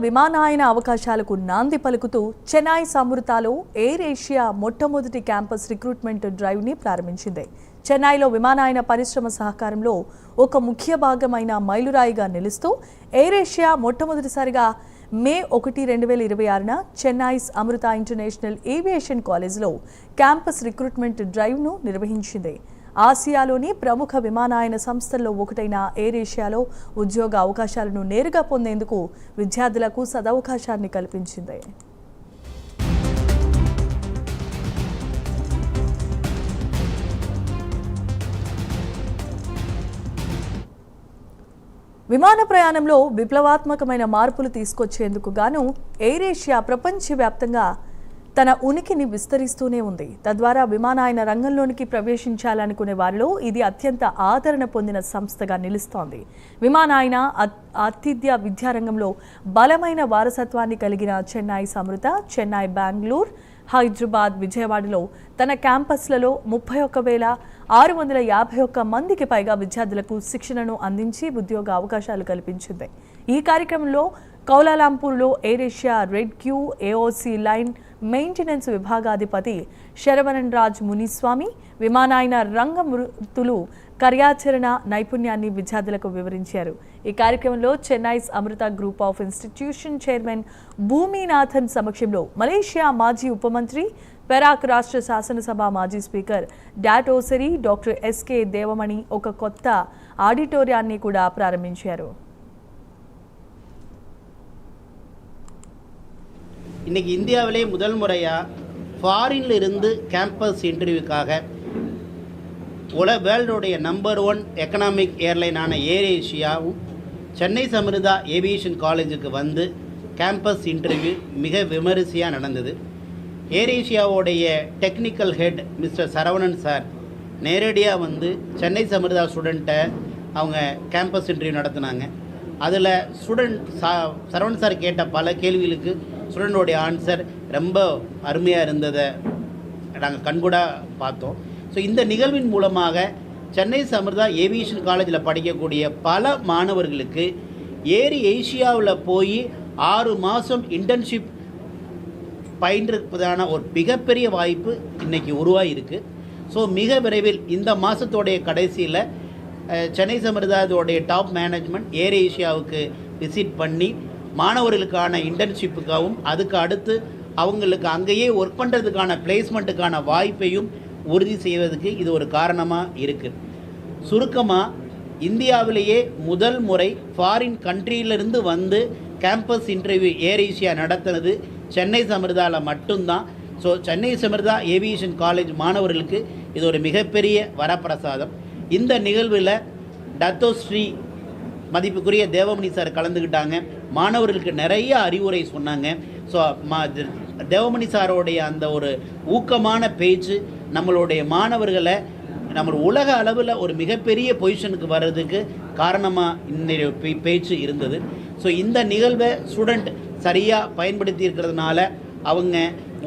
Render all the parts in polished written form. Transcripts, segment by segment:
విమానయాన అవకాశాలకు నాంది పలుకుతూ చెన్నై సమృతాలో ఎయిర్ ఏషియా మొట్టమొదటి క్యాంపస్ రిక్రూట్మెంట్ డ్రైవ్ ని ప్రారంభించింది. చెన్నైలో విమానయాన పరిశ్రమ సహకారంలో ఒక ముఖ్య భాగమైన మైలురాయిగా నిలుస్తూ ఎయిర్ ఏషియా మొట్టమొదటిసారిగా మే 1, 2026న చెన్నై అమృత ఇంటర్నేషనల్ ఏవియేషన్ కాలేజ్లో క్యాంపస్ రిక్రూట్మెంట్ డ్రైవ్ను నిర్వహించింది. ఆసియాలోని ప్రముఖ విమానయాన సంస్థల్లో ఒకటైన ఎయిర్ ఏషియాలో ఉద్యోగ అవకాశాలను నేరుగా పొందేందుకు విద్యార్థులకు సదవకాశాన్ని కల్పించింది. విమాన ప్రయాణంలో విప్లవాత్మకమైన మార్పులు తీసుకొచ్చేందుకు గాను ఎయిర్ ఏషియా ప్రపంచవ్యాప్తంగా తన ఉనికిని విస్తరిస్తూనే ఉంది. తద్వారా విమానయాన రంగంలోనికి ప్రవేశించాలనుకునే వారిలో ఇది అత్యంత ఆదరణ పొందిన సంస్థగా నిలుస్తోంది. విమానయాన ఆతిథ్య విద్యారంగంలో బలమైన వారసత్వాన్ని కలిగిన చెన్నై సమృత, చెన్నై, బెంగళూరు, హైదరాబాద్, విజయవాడలో తన క్యాంపస్లలో 31,651 మందికి పైగా విద్యార్థులకు శిక్షణను అందించి ఉద్యోగ అవకాశాలు కల్పించింది. ఈ కార్యక్రమంలో కౌలాలంపూర్లో Air Asia red Q AOC line maintenance విభాగాధిపతి శరవణన్ రాజ్ మునిస్వామి విమానయాన రంగ వృత్తులు కార్యాచరణ నైపుణ్యాన్ని విద్యార్థులకు వివరించారు. ఈ కార్యక్రమంలో Chennai Amrita group of institution chairman Bhuminathan సమక్షంలో మలేషియా మాజీ ఉపమంత్రి, పెరాక్ రాష్ట్ర శాసనసభ మాజీ speaker Dato Seri doctor SK Devamani ఒక కొత్త ఆడిటోరియాన్ని కూడా ప్రారంభించారు. இன்றைக்கி இந்தியாவிலே முதல் முறையாக ஃபாரின்ல இருந்து கேம்பஸ் இன்டர்வியூக்காக வேர்ல்டுடைய நம்பர் 1 எக்கனாமிக் ஏர்லைனான ஏர் ஏஷியாவும் சென்னை சமிருதா ஏவியேஷன் காலேஜுக்கு வந்து கேம்பஸ் இன்டர்வியூ மிக விமரிசையாக நடந்தது. ஏர் ஏஷியாவோடைய technical head mister Saravanan sir நேரடியாக வந்து சென்னை சமிருதா ஸ்டூடெண்ட்டை அவங்க கேம்பஸ் இன்டர்வியூ நடத்தினாங்க. அதில் சரவணன் சார் கேட்ட பல கேள்விகளுக்கு ஸ்டூடெண்டோடைய ஆன்சர் ரொம்ப அருமையாக இருந்ததை நாங்கள் கண்கூடாக பார்த்தோம். ஸோ இந்த நிகழ்வின் மூலமாக சென்னை சமிருதா ஏவியேஷன் காலேஜில் படிக்கக்கூடிய பல மாணவர்களுக்கு ஏர் ஏஷியாவில் போய் 6 மாதம் இன்டர்ன்ஷிப் பயின்றதுக்கான ஒரு மிகப்பெரிய வாய்ப்பு இன்றைக்கி உருவாகிருக்கு. ஸோ மிக விரைவில் இந்த மாதத்தோடைய கடைசியில் சென்னை சமிருதாவோடைய டாப் மேனேஜ்மெண்ட் ஏர் ஏஷியாவுக்கு விசிட் பண்ணி மாணவர்களுக்கான இன்டர்ன்ஷிப்புக்காகவும் அதுக்கு அடுத்து அவங்களுக்கு அங்கேயே ஒர்க் பண்ணுறதுக்கான பிளேஸ்மெண்ட்டுக்கான வாய்ப்பையும் உறுதி செய்வதற்கு இது ஒரு காரணமாக இருக்குது. சுருக்கமாக இந்தியாவிலேயே முதல் முறை ஃபாரின் கண்ட்ரியிலிருந்து வந்து கேம்பஸ் இன்டர்வியூ ஏர் ஏஷியா நடத்துனது சென்னை சமிருதாவில் மட்டும்தான். So Chennai Samrudha aviation college மாணவர்களுக்கு இது ஒரு மிகப்பெரிய வரப்பிரசாதம். இந்த நிகழ்வில் டத்தோஸ்ரீ மதிப்புக்குரிய தேவமணி சார் கலந்துக்கிட்டாங்க. மாணவர்களுக்கு நிறைய அறிவுரை சொன்னாங்க. ஸோ தேவமணி சாரோடைய அந்த ஒரு ஊக்கமான பேச்சு நம்மளுடைய மாணவர்களை நம்ம உலக அளவில் ஒரு மிகப்பெரிய பொசிஷனுக்கு வர்றதுக்கு காரணமாக இந்த பேச்சு இருந்தது. ஸோ இந்த நிகழ்வை ஸ்டூடெண்ட் சரியாக பயன்படுத்தி இருக்கிறதுனால அவங்க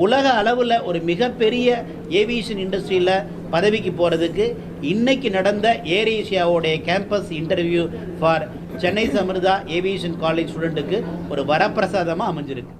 உலக அளவில் ஒரு மிகப்பெரிய ஏவியேஷன் இண்டஸ்ட்ரியில் பதவிக்கு போகிறதுக்கு இன்றைக்கி நடந்த ஏர் ஏஷியாவோடைய campus interview for Chennai Samrudha aviation college ஸ்டூடெண்ட்டுக்கு ஒரு வரப்பிரசாதமாக அமைஞ்சிருக்கு.